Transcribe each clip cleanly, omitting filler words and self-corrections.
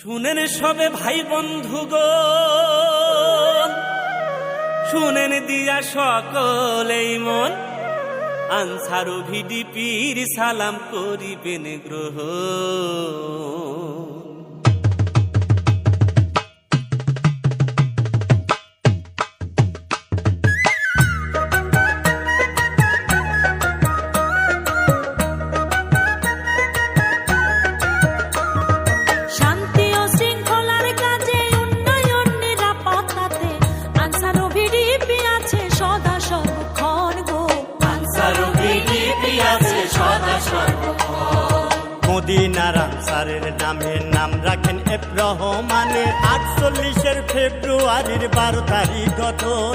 শুনেন সবে ভাই বন্ধুগণ, শুনেন দিয়া সকলেই মন, আনসার ভিডিপির সালাম করিবেন গ্রহণ। মদিনার আনসারের নামে নাম রাখেন এফ রহমানের 48 ফেব্রুয়ারির 12 তারিখ গঠন।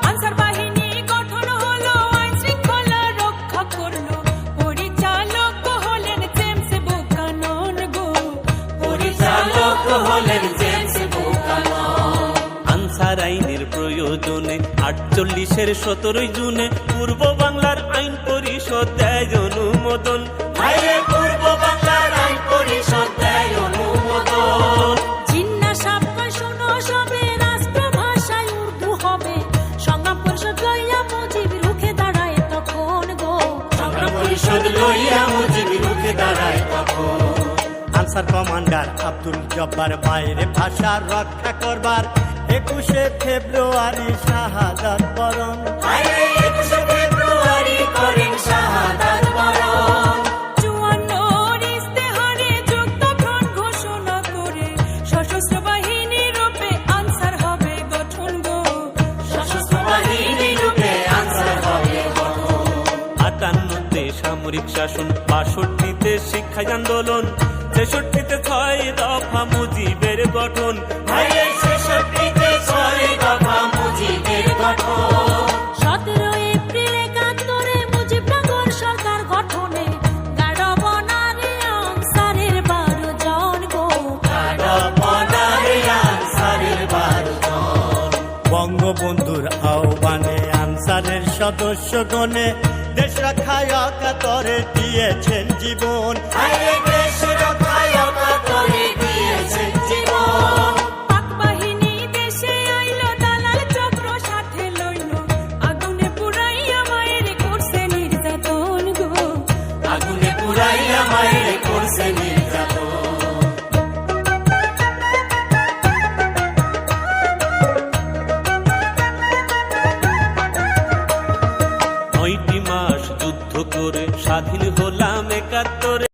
আনসার বাহিনী গঠন হলো, আইন শৃঙ্খলা রক্ষা করলো, পরিচালক হলেন জেমস বুকানন গো, পরিচালক হলেন জেমস বুকানন। আনসার আইনের প্রয়োজনে 48-এর 17 জুনে পূর্ব বাংলার আইন পরিষদ দেয় অনুমোদন। পূর্ব বাংলার আইন পরিষদ দেয় অনুমোদন। জিজ্ঞাসা শোনো সবে, রাষ্ট্রভাষায় উর্দু হবে, সংগ্রাম পরিষদ লইয়া মুজিব রুখে দাঁড়ায় তখন গো, সংগ্রাম পরিষদ লইয়া মুজিব রুখে দাঁড়ায় তখন। আনসার কমান্ডার আব্দুল জব্বার বাইরে ভাষা রক্ষা করবার 21 ফেব্রুয়ারি শাহাদাত বরণ। 21 ফেব্রুয়ারি করেন শাহাদাত বরণ। 54 ইস্তেহারে যুদ্ধক্ষণ ঘোষণা করে সশস্ত্র বাহিনী রূপে আনসার হবে গঠন গো, সশস্ত্র বাহিনী রূপে আনসার হবে গঠন। 58-তে সামরিক শাসন, 62-তে শিক্ষা আন্দোলন, 63-তে 6 দফা মুজিবের গঠন। 63-তে 6 দফা মুজিবের গঠন। 17 এপ্রিল 71-এ মুজিবনগর সরকার গঠনে গাড়বনারে আনসারের 12 জন গো, গাড়বনারে আনসারের 12 জন। বঙ্গবন্ধুর আহ্বানে আনসারের সদস্যগণে দেশ রক্ষায় অকাতরে দিয়েছেন জীবন। দেশ রক্ষায় অকাতরে দিয়েছেন জীবন। পাক বাহিনী দেশে আইলো, দালাল চক্র সাথে লইলো, আগুনে পুড়াইয়া মায়ের করছে নির্যাতন গো, আগুনে পুড়াইয়া মায়ের করছে নির্যাতন। 9টি মাস যুদ্ধ করে স্বাধীন হলাম 71-এ।